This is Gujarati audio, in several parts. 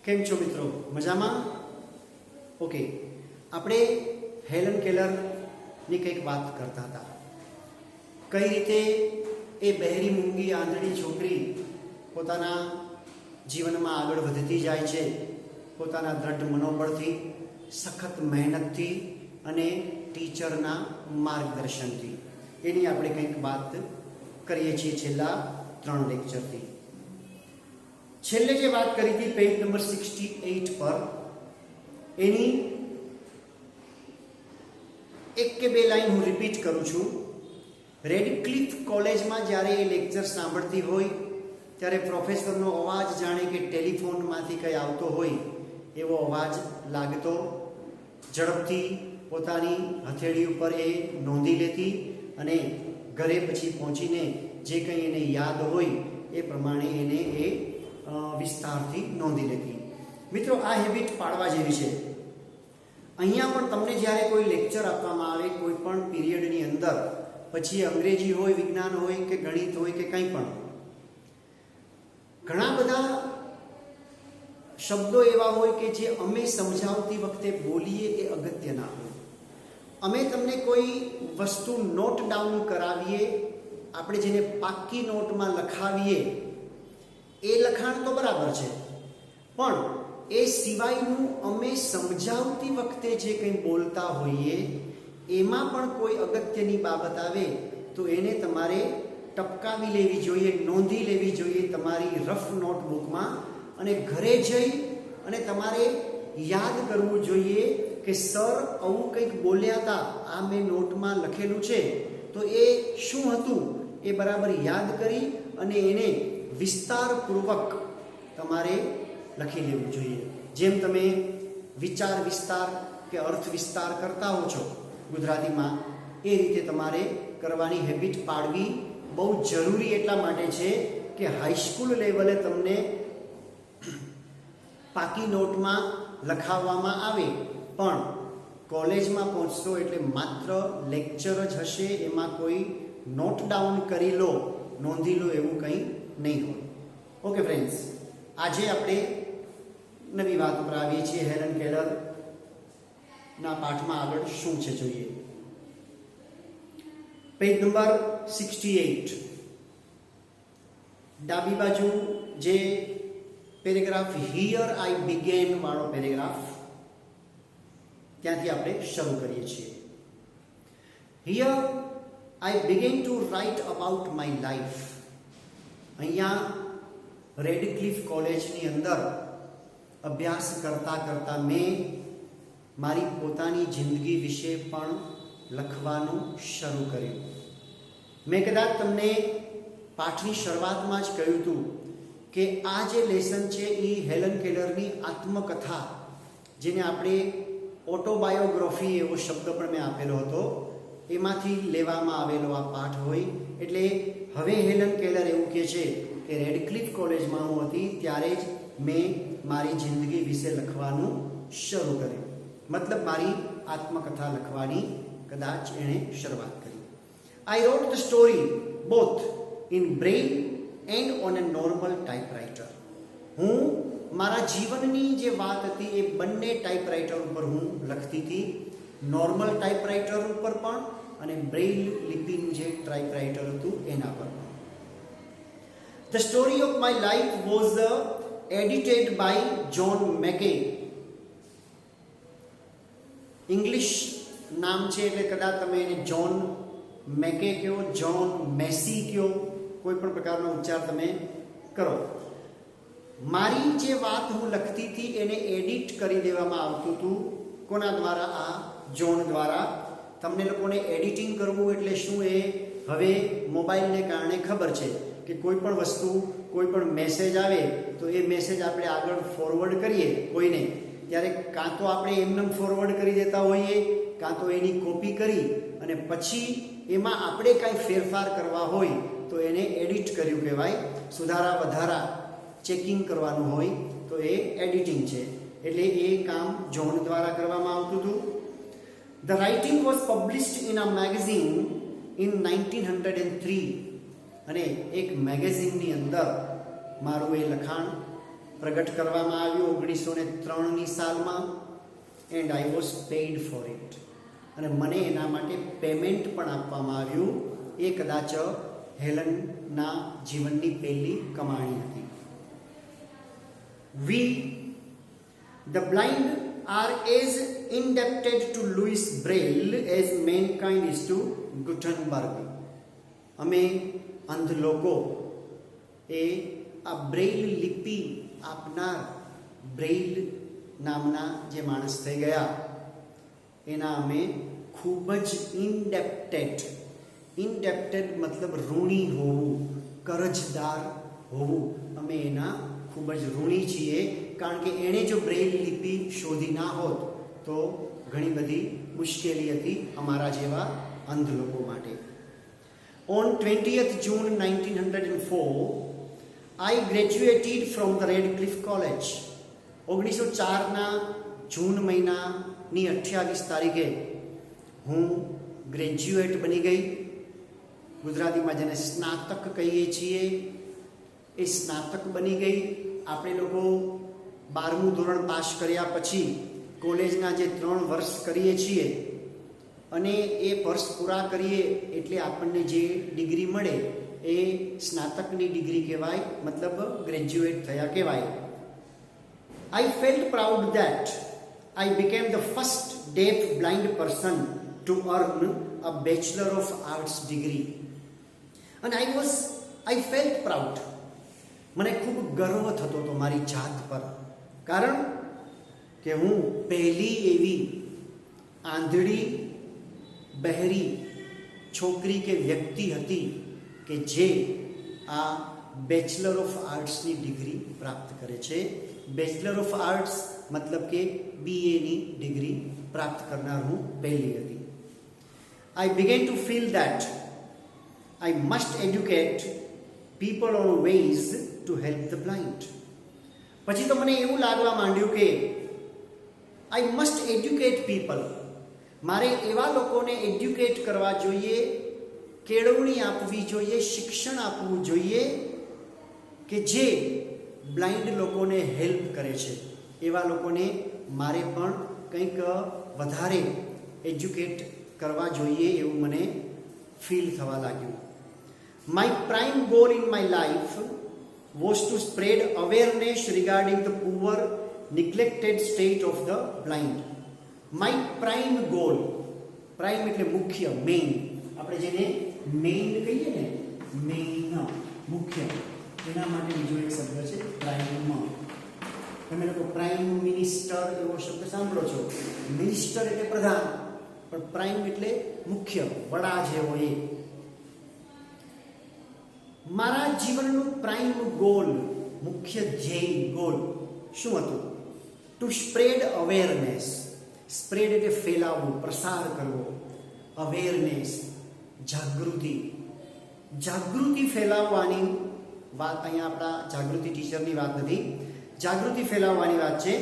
કેમ છો મિત્રો? મજામાં? ઓકે, આપણે હેલન કેલરની કંઈક વાત કરતા હતા. કઈ રીતે એ બહેરી મૂંગી આંધળી છોકરી પોતાના જીવનમાં આગળ વધતી જાય છે, પોતાના દ્રઢ મનોબળથી, સખત મહેનતથી અને ટીચરના માર્ગદર્શનથી. એની આપણે કંઈક વાત કરીએ છીએ છેલ્લા 3 લેક્ચરથી. છેલ્લે જે વાત કરી હતી પેજ નંબર 68 પર, એની એક કે બે લાઈન હું રિપીટ કરું છું. રેડક્લિફ કોલેજમાં જ્યારે એ લેક્ચર સાંભળતી હોય ત્યારે પ્રોફેસરનો અવાજ જાણે કે ટેલિફોનમાંથી કંઈ આવતો હોય એવો અવાજ લાગતો. ઝડપથી પોતાની હથેળી ઉપર એ નોંધી લેતી અને ઘરે પછી પહોંચીને જે કંઈ એને યાદ હોય એ પ્રમાણે એને એ વિસ્તારથી નોંધી લેતી. મિત્રો, આ હેબિટ પાડવા જેવી છે. અહીંયા પણ તમને જ્યારે કોઈ લેક્ચર આપવામાં આવે કોઈ પણ પીરિયડની અંદર, પછી અંગ્રેજી હોય, વિજ્ઞાન હોય કે ગણિત હોય કે કંઈ પણ, ઘણા બધા શબ્દો એવા હોય કે જે અમે સમજાવતી વખતે બોલીએ એ અગત્યના હોય. અમે તમને કોઈ વસ્તુ નોટ ડાઉન કરાવીએ, આપણે જેને પાક્કી નોટમાં લખાવીએ, એ લખાણ તો બરાબર છે, પણ એ સિવાયનું અમે સમજાવતી વખતે જે કંઈ બોલતા હોઈએ એમાં પણ કોઈ અગત્યની બાબત આવે તો એને તમારે ટપકાવી લેવી જોઈએ, નોંધી લેવી જોઈએ તમારી રફ નોટબુકમાં, અને ઘરે જઈ અને તમારે યાદ કરવું જોઈએ કે સર આવું કંઈક બોલ્યા હતા, આ મેં નોટમાં લખેલું છે, તો એ શું હતું એ બરાબર યાદ કરી અને એને વિસ્તારપૂર્વક તમારે લખી લેવું જોઈએ. જેમ તમે વિચાર વિસ્તાર કે અર્થ વિસ્તાર કરતા હો છો ગુજરાતીમાં, એ રીતે તમારે કરવાની હેબિટ પાડવી બહુ જરૂરી એટલા માટે છે કે હાઈસ્કૂલ લેવલે તમને પાકી નોટમાં લખાવવામાં આવે, પણ કોલેજમાં પહોંચશો એટલે માત્ર લેક્ચર જ હશે, એમાં કોઈ નોટ ડાઉન કરી લો, નોંધી લો એવું કંઈ નહીં હોય. ઓકે ફ્રેન્ડ્સ, આજે આપણે નવી વાત ઉપર આવીએ છીએ. હેલન કેલરના પાઠમાં આગળ શું છે જોઈએ. પેજ નંબર 68, ડાબી બાજુ જે પેરેગ્રાફ હિયર આઈ બિગેન વાળો પેરેગ્રાફ, ત્યાંથી આપણે શરૂ કરીએ છીએ. Here I began to write about my life. અહીંયા રેડક્લિફ કોલેજની અંદર અભ્યાસ કરતાં કરતાં મેં મારી પોતાની જિંદગી વિશે પણ લખવાનું શરૂ કર્યું. મેં કદાચ તમને પાઠની શરૂઆતમાં જ કહ્યું હતું કે આ જે લેસન છે એ હેલન કેલરની આત્મકથા, જેને આપણે ઓટોબાયોગ્રાફી એવો શબ્દ પણ મેં આપેલો હતો, એમાંથી લેવામાં આવેલો આ પાઠ હોય. એટલે હવે હેલન કેલર એવું કહે છે કે રેડક્લિફ કોલેજમાં હું હતી ત્યારે જ મેં મારી જિંદગી વિશે લખવાનું શરૂ કર્યું. મતલબ મારી આત્મકથા લખવાની કદાચ એણે શરૂઆત કરી. I wrote the story both in Braille and on a normal typewriter. હું મારા જીવનની જે વાત હતી એ બંને ટાઈપરાઇટર ઉપર હું લખતી હતી, નોર્મલ ટાઈપરાઇટર ઉપર પણ અને બ્રેઇલ લિપિનું જે ટાઈપરાઇટર હતું એના પર પણ. The story of my life was edited by John Mackay. English નામ છે એટલે કદાચ તમે એને જોન મેકે કહો, જોન મેસી કહો, કોઈ પણ પ્રકારનો ઉચ્ચાર તમે કરો. મારી જે વાત હું લખતી હતી એને એડિટ કરી દેવામાં આવતું હતું. કોના દ્વારા? આ જોન દ્વારા. તમને લોકોને એડિટિંગ કરવું એટલે શું એ હવે મોબાઈલને કારણે ખબર છે કે કોઈ પણ વસ્તુ, કોઈ પણ મેસેજ આવે તો એ મેસેજ આપણે આગળ ફોરવર્ડ કરીએ કોઈને, ત્યારે કાં તો આપણે એમને ફોરવર્ડ કરી દેતા હોઈએ, કાં તો એની કોપી કરી અને પછી એમાં આપણે કાંઈ ફેરફાર કરવા હોય તો એને એડિટ કર્યું કહેવાય. સુધારા વધારા ચેકિંગ કરવાનું હોય તો એ એડિટિંગ છે. એટલે એ કામ જોન દ્વારા કરવામાં આવતું હતું. The writing was published in a magazine in 1903. અને એક મેગેઝિનની અંદર મારું એ લખાણ પ્રગટ કરવામાં આવ્યું 1903ની સાલમાં, and I was paid for it, અને મને એના માટે પેમેન્ટ પણ આપવામાં આવ્યું. એ કદાચ હેલનના જીવનની પહેલી કમાણી હતી. We, the blind, are as indebted to Louis Braille as mankind is to Gutenberg. અમે અંધ લોકો એ આ બ્રેઇલ લિપિ આપનાર બ્રેઇલ નામના જે માણસ થઈ ગયા એના અમે ખૂબ જ ઇન્ડેપ્ટેડ મતલબ ઋણી હોવું, કરજદાર હોવું, અમે એના ખૂબ જ ઋણી છીએ. કારણ કે એણે જો બ્રેઇલ લિપિ શોધી ના હોત તો ઘણી બધી મુશ્કેલી હતી અમારા જેવા અંધ લોકો માટે. On 20th June 1904, I graduated from the Redcliffe College. 1904ના જૂન મહિનાની 28 તારીખે હું ગ્રેજ્યુએટ બની ગઈ. ગુજરાતીમાં જેને સ્નાતક કહીએ છીએ એ સ્નાતક બની ગઈ. આપણે લોકો 12મું ધોરણ પાસ કર્યા પછી કોલેજના જે 3 વર્ષ કરીએ છીએ અને એ વર્ષ પૂરા કરીએ એટલે આપણને જે ડિગ્રી મળે એ સ્નાતકની ડિગ્રી કહેવાય, મતલબ ગ્રેજ્યુએટ થયા કહેવાય. I felt proud that I became the first deaf blind person to earn a Bachelor of Arts degree. And I felt proud. મને ખૂબ ગર્વ થતો હતો મારી જાત પર, કારણ કે હું પહેલી એવી આંધળી બહેરી છોકરી કે વ્યક્તિ હતી કે જે આ બેચલર ઓફ આર્ટ્સની ડિગ્રી પ્રાપ્ત કરે છે. બેચલર ઓફ આર્ટ્સ મતલબ કે BAની ડિગ્રી પ્રાપ્ત કરનાર હું પહેલી હતી. I began to feel that I must educate people on ways to help the blind. પછી તો મને એવું લાગવા માંડ્યું કે આઈ મસ્ટ એડ્યુકેટ પીપલ, મારે એવા લોકોને એડ્યુકેટ કરવા જોઈએ, કેળવણી આપવી જોઈએ, શિક્ષણ આપવું જોઈએ કે જે બ્લાઇન્ડ લોકોને હેલ્પ કરે છે. એવા લોકોને મારે પણ કંઈક વધારે એજ્યુકેટ કરવા જોઈએ એવું મને ફીલ થવા લાગ્યું. My prime goal in my life was two spread awareness regarding the poor neglected state of the blind. My prime goal, prime એટલે મુખ્ય, મેઇન, આપણે જેને મેઇન કહીએ ને, મેઇન મુખ્ય, એના માટે બીજો એક શબ્દ છે પ્રાઇમ. તમે લોકો પ્રાઇમ મિનિસ્ટર એવો શબ્દ સાંભળો છો. મિનિસ્ટર એટલે પ્રધાન, પણ પ્રાઇમ એટલે મુખ્ય, વડા જેવો એ. મારા જીવનનું પ્રાઇમ ગોલ, મુખ્ય ધ્યેય, ગોલ શું હતું? Two spread awareness. સ્પ્રેડ એટલે ફેલાવવું, પ્રસાર કરવો. અવેરનેસ, જાગૃતિ. જાગૃતિ ફેલાવવાની વાત અહીંયા આપણા જાગૃતિ ટીચરની વાત નથી, જાગૃતિ ફેલાવવાની વાત છે.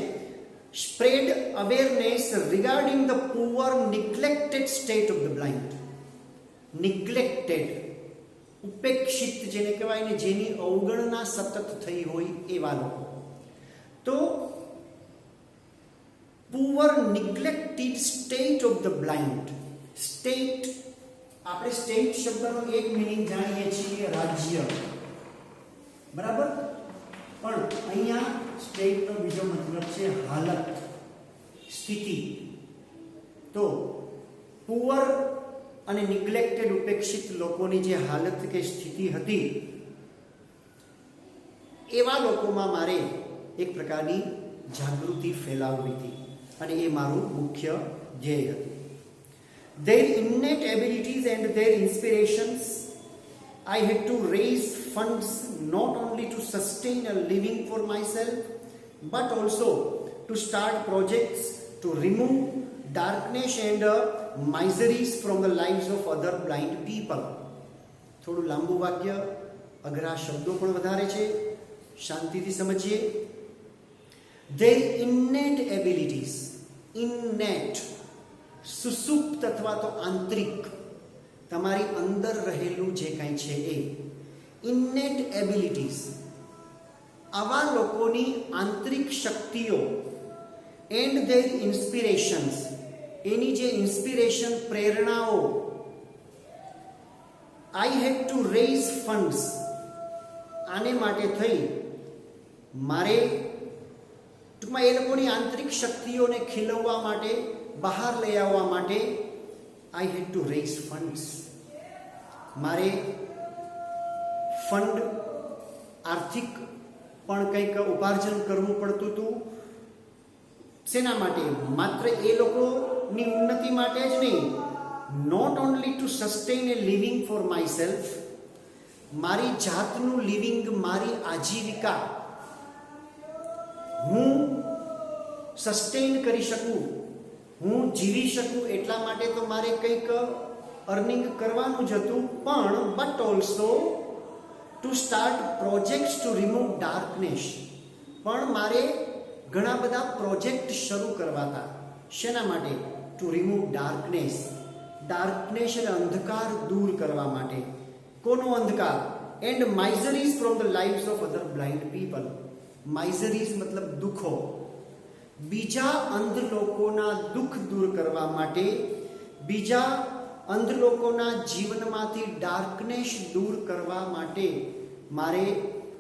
Spread awareness regarding the poor neglected state of the blind. Neglected, ઉપેક્ષિત જેને કહેવાય ને, જેની અવગણના સતત થઈ હોય એવા લોકો. તો poor neglected state of the blind. State, આપણે સ્ટેટ શબ્દનો એક મિનિંગ જાણીએ છીએ રાજ્ય, બરાબર, પણ અહીંયા સ્ટેટનો બીજો મતલબ છે હાલત, સ્થિતિ. તો પુઅર અને નિગ્લેક્ટેડ, ઉપેક્ષિત લોકોની જે હાલત કે સ્થિતિ હતી એવા લોકોમાં મારે એક પ્રકારની જાગૃતિ ફેલાવવી હતી અને એ મારું મુખ્ય ધ્યેય હતું. Their innate abilities and their inspirations, I had to raise funds not only to sustain a living for myself but also to start projects to remove darkness and miseries from the lives of other blind people. થોડું લાંબુ વાક્ય, અઘરા શબ્દો પણ વધારે છે, શાંતિથી સમજીએ. Their innate abilities, innate, સુસુપ્ત અથવા તો આંતરિક, તમારી અંદર રહેલું જે કંઈ છે એ innate abilities, આવા લોકોની આંતરિક શક્તિઓ એન્ડ ધેર ઇન્સ્પિરેશન્સ, એની જે ઇન્સ્પિરેશન, પ્રેરણાઓ, આઈ હેડ ટુ રેઝ ફંડ્સ, આને માટે થઈ મારે ટૂંકમાં એ લોકોની આંતરિક શક્તિઓને ખીલવવા માટે, બહાર લઈ આવવા માટે આઈ હેડ ટુ રેઝ ફંડ્સ, મારે ફંડ, આર્થિક પણ કંઈક ઉપાર્જન કરવું પડતું હતું. શેના માટે? માત્ર એ લોકોની ઉન્નતિ માટે જ નહીં, not only to sustain a living for myself, મારી જાતનું લિવિંગ, મારી આજીવિકા હું સસ્ટેન કરી શકું, હું જીવી શકું, એટલા માટે તો મારે કંઈક અર્નિંગ કરવાનું જ હતું. પણ but also to start projects two remove darkness, પણ મારે ઘણા બધા પ્રોજેક્ટ શરૂ કરવા હતા. શેના માટે? Two remove darkness. ડાર્કનેસ એટલે અંધકાર દૂર કરવા માટે. કોનો અંધકાર? And miseries from the lives of other blind people. Miseries મતલબ દુઃખો, બીજા અંધ લોકોના દુઃખ દૂર કરવા માટે, બીજા અંધ લોકોના જીવનમાંથી ડાર્કનેસ દૂર કરવા માટે મારે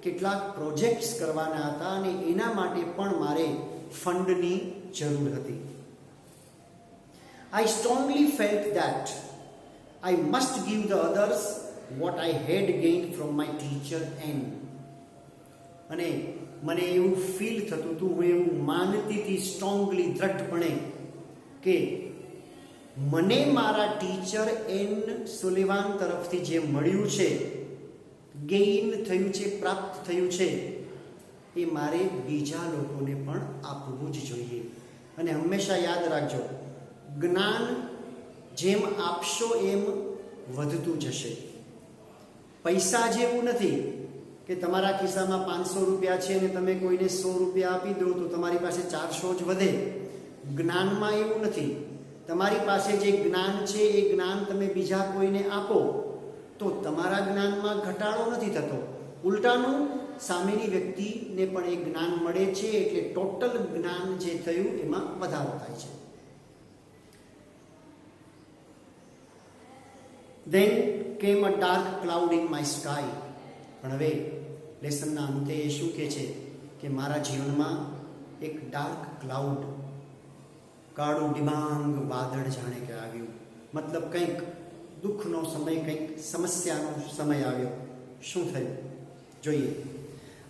કેટલાક પ્રોજેક્ટ્સ કરવાના હતા અને એના માટે પણ મારે ફંડની જરૂર હતી. I strongly felt that I must give the others what I had gained from my teacher and. અને મને એવું ફીલ થતું હતું, હું એવું માનતી હતી સ્ટ્રોંગલી, દ્રઢપણે, કે મને મારા ટીચર એન સુલેવાન તરફથી જે મળ્યું છે, ગેઇન થયું છે, પ્રાપ્ત થયું છે, એ મારે બીજા લોકોને પણ આપવું જ જોઈએ. અને હંમેશા યાદ રાખજો, જ્ઞાન જેમ આપશો એમ વધતું જશે. પૈસા જેવું નથી કે તમારા ખિસ્સામાં 500 રૂપિયા છે અને તમે કોઈને 100 રૂપિયા આપી દો તો તમારી પાસે 400 જ વધે. જ્ઞાનમાં એવું નથી. તમારી પાસે જે જ્ઞાન છે એ જ્ઞાન તમે બીજા કોઈને આપો તો તમારા જ્ઞાનમાં ઘટાડો નથી થતો, ઉલટાનું સામેની વ્યક્તિને પણ એ જ્ઞાન મળે છે, એટલે ટોટલ જ્ઞાન જે થયું એમાં વધારો થાય છે. Then came a dark cloud in my sky. પણ હવે લેસનના અંતે એ શું કહે છે કે મારા જીવનમાં એક ડાર્ક ક્લાઉડ, કાળું ડિબાંગ વાદળ જાણે કે આવ્યું. મતલબ કંઈક દુઃખનો સમય, કંઈક સમસ્યાનો સમય આવ્યો. શું થયું જોઈએ.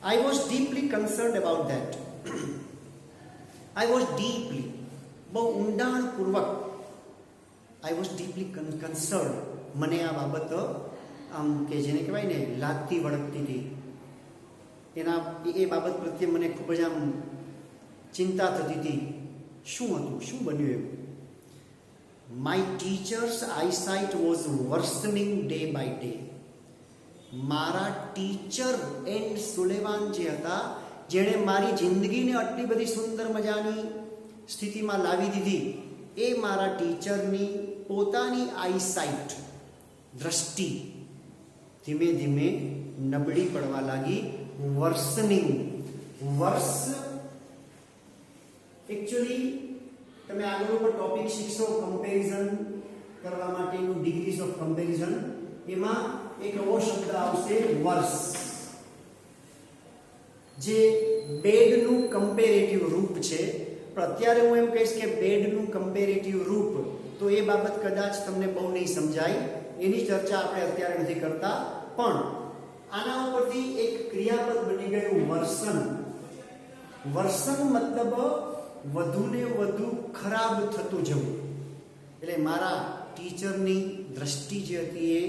I was deeply કન્સર્ન્ડ about that. I was deeply, બહુ ઊંડાણપૂર્વક, આઈ વોઝ ડીપલી કન્સર્ન્ડ, મને આ બાબત આમ કે જેને કહેવાય ને લાગતી વળગતી હતી, એ બાબત પ્રત્યે મને ખૂબ જ આમ ચિંતા થતી હતી. શું હતું, શું બન્યું એવું? My teacher's eyesight was worsening day by day. મારા ટીચર એન્ડ સુલેવાન જે હતા, જેણે મારી જિંદગીને આટલી બધી સુંદર મજાની સ્થિતિમાં લાવી દીધી, એ મારા ટીચરની પોતાની આઈસાઇટ, દ્રષ્ટિ ધીમે ધીમે નબળી પડવા લાગી. વર્સનિંગ, વર્ષ એકચ્યુઅલી તમે આગળ ઉપર ટોપિક શીખશો કમ્પેરિઝન કરવા માટેનું, ડિગ્રીઝ ઓફ કમ્પેરિઝન, એમાં એક એવો શબ્દ આવશે વર્ષ, જે બેડનું કમ્પેરેટિવ રૂપ છે. પણ અત્યારે હું એવું કહીશ કે બેડનું કમ્પેરેટિવ રૂપ, તો એ બાબત કદાચ તમને બહુ નહીં સમજાય, એની ચર્ચા આપણે અત્યારે નથી કરતા. પણ આના ઉપરથી એક ક્રિયાપદ બની ગયું વર્સન. વર્સન મતલબ વધુને વધુ ખરાબ થતું જવું. એટલે મારા ટીચરની દ્રષ્ટિ જે હતી એ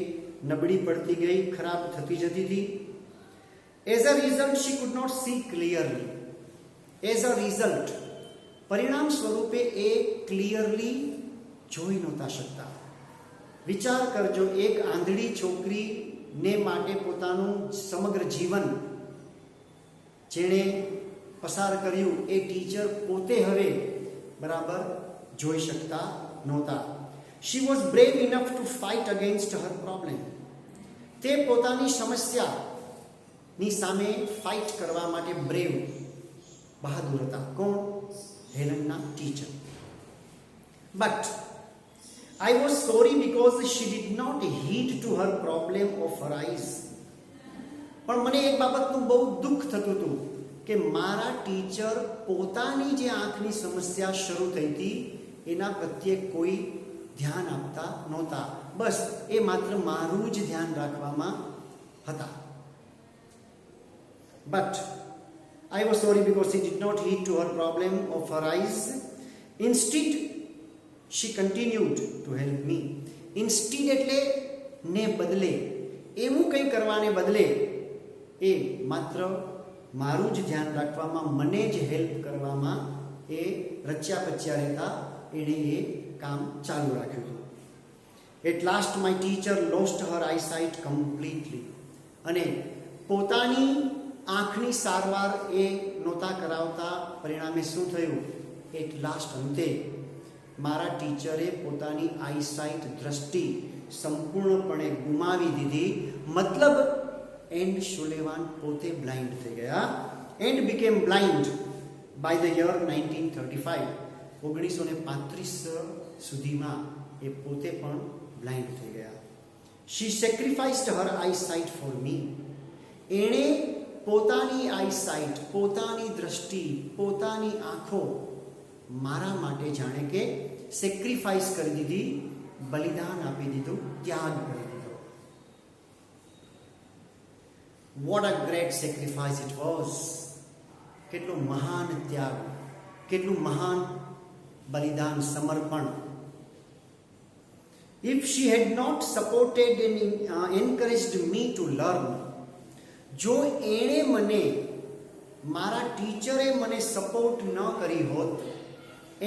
નબળી પડતી ગઈ, ખરાબ થતી જતી હતી. As a result she could not see clearly. As a result, પરિણામ સ્વરૂપે એ ક્લિયરલી જોઈ નહોતા શકતા. વિચાર કરજો, એક આંધળી છોકરીને માટે પોતાનું સમગ્ર જીવન જેણે પસાર કર્યું, એ ટીચર પોતે હવે બરાબર જોઈ શકતા નહોતા. She was brave enough to fight against her problem. તે પોતાની સમસ્યા ની સામે ફાઇટ કરવા માટે બ્રેવ, બહાદુર હતા. કોણ? હેલનના teacher. But I was sorry because she did not heed to her problem of her eyes. પણ મને એક બાબતનું બહુ દુઃખ થતું હતું કે મારા ટીચર પોતાની જે આંખની સમસ્યા શરૂ થઈ હતી એના પ્રત્યે કોઈ ધ્યાન આપતા નહોતા. બસ એ માત્ર મારું જ ધ્યાન રાખવામાં હતા. But I was sorry because she did not heed to her problem of her eyes. Instead, she continued to help me. Instead એટલે ને બદલે, એવું કંઈ કરવાને બદલે એ માત્ર મારું જ ધ્યાન રાખવામાં, મને જ હેલ્પ કરવામાં એ રચ્યા પચ્યા રહેતા એણે એ કામ ચાલુ રાખ્યું હતું. At last my teacher lost her eyesight completely. અને પોતાની આંખની સારવાર એ નહોતા કરાવતા, પરિણામે શું થયું? એટ લાસ્ટ અંતે મારા ટીચરે પોતાની આઈસાઇટ, દ્રષ્ટિ સંપૂર્ણપણે ગુમાવી દીધી. મતલબ એન્ડ શુલેવાન પોતે બ્લાઇન્ડ થઈ ગયા. And became blind by the year 1935. 1935 સુધીમાં એ પોતે પણ બ્લાઇન્ડ થઈ ગયા. She sacrificed her eyesight for me. એણે પોતાની આઈસાઇટ, પોતાની દ્રષ્ટિ, પોતાની આંખો મારા માટે જાણે કે સેક્રિફાઈસ કરી દીધી, બલિદાન આપી દીધું, ત્યાગ કરી દીધો. What a great sacrifice it was. કેટલું મહાન ત્યાગ, કેટલું મહાન બલિદાન, સમર્પણ. If she had not supported and encouraged me to learn, જો એણે મને, મારા ટીચરે મને સપોર્ટ ન કરી હોત,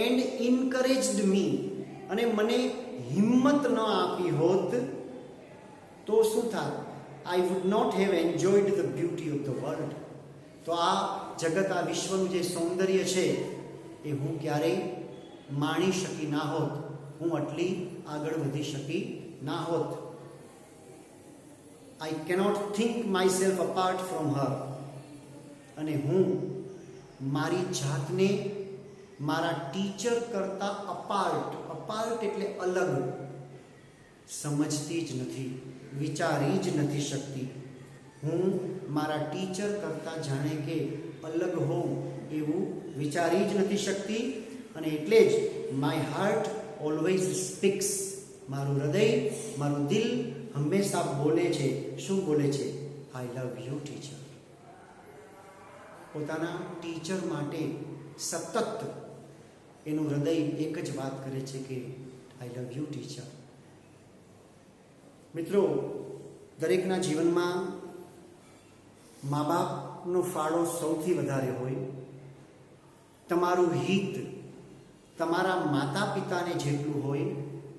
એન્ડ ઇન્કરેજ્ડ મી, અને મને હિંમત ન આપી હોત, તો શું થાત? I would not have enjoyed the beauty of the world. તો આ જગત, આ વિશ્વનું જે સૌંદર્ય છે એ હું ક્યારેય માણી શકી ના હોત, હું આટલી આગળ વધી શકી ના હોત. I cannot think myself apart from her. અને હું મારી જાતને મારા ટીચર કરતાં અપાર્ટ એટલે અલગ સમજતી જ નથી, વિચારી જ નથી શકતી. હું મારા ટીચર કરતાં જાણે કે અલગ હોઉં એવું વિચારી જ નથી શકતી. અને એટલે જ માય હાર્ટ ઓલવેઝ સ્પીક્સ. મારું હૃદય, મારું દિલ હંમેશા બોલે છે. શું બોલે છે? આઈ લવ યુ ટીચર. પોતાના ટીચર માટે સતત એનું હૃદય એક જ વાત કરે છે કે આઈ લવ યુ ટીચર. મિત્રો, દરેકના જીવનમાં મા બાપનો ફાળો સૌથી વધારે હોય. તમારું હિત તમારા માતા પિતાને જેટલું હોય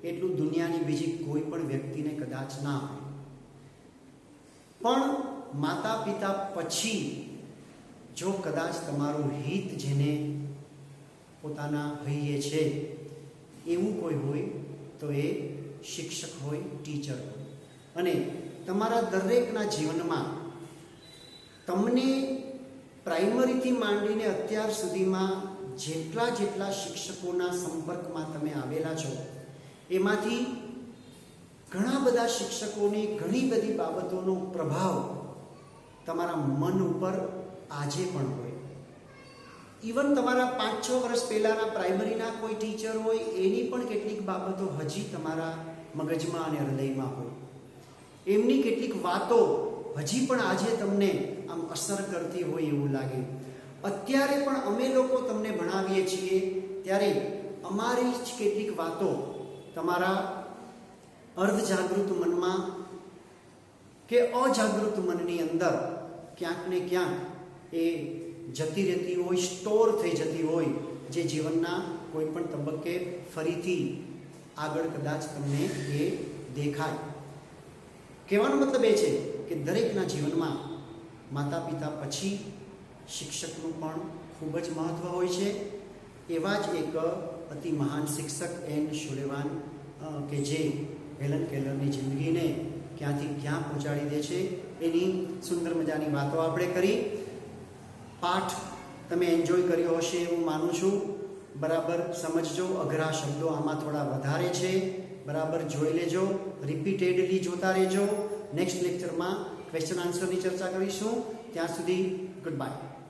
એટલું દુનિયાની બીજી કોઈ પણ વ્યક્તિને કદાચ ના હોય. પણ માતા પિતા પછી જો કદાચ તમારું હિત જેને પોતાના હૈયે છે એવું કોઈ હોય તો એ શિક્ષક હોય, ટીચર હોય. અને તમારા દરેકના જીવનમાં તમને પ્રાઇમરીથી માંડીને અત્યાર સુધીમાં જેટલા શિક્ષકોના સંપર્કમાં તમે આવેલા છો એમાંથી ઘણા બધા શિક્ષકોની ઘણી બધી બાબતોનો પ્રભાવ તમારા મન ઉપર આજે પણ હોય. ઇવન તમારા 5-6 વર્ષ પહેલાંના પ્રાઇમરીના કોઈ ટીચર હોય એની પણ કેટલીક બાબતો હજી તમારા મગજમાં અને હૃદયમાં હોય. એમની કેટલીક વાતો હજી પણ આજે તમને આમ અસર કરતી હોય એવું લાગે. અત્યારે પણ અમે લોકો તમને ભણાવીએ છીએ ત્યારે અમારી જ કેટલીક વાતો તમારા અર્ધજાગૃત મનમાં કે અજાગૃત મનની અંદર ક્યાંક ને ક્યાંક એ જતી રહેતી હોય, સ્ટોર થઈ જતી હોય, જે જીવનના કોઈ પણ તબક્કે ફરીથી આગળ કદાચ તમને એ દેખાય. કહેવાનો મતલબ એ છે કે દરેકના જીવનમાં માતા પિતા પછી શિક્ષકનું પણ ખૂબ જ મહત્ત્વ હોય છે. એવા જ એક અતિ મહાન શિક્ષક એન શુલેવાન કે જે હેલન કેલરની જિંદગીને ક્યાંથી ક્યાં પહોંચાડી દે છે એની સુંદર મજાની વાતો આપણે કરી. પાઠ તમે એન્જોય કર્યો હશે એવું માનું છું. બરાબર સમજજો, અઘરા શબ્દો આમાં થોડા વધારે છે, બરાબર જોઈ લેજો, રિપીટેડલી જોતા રહેજો. નેક્સ્ટ લેક્ચરમાં ક્વેશ્ચન આન્સરની ચર્ચા કરીશું. ત્યાં સુધી ગુડ બાય.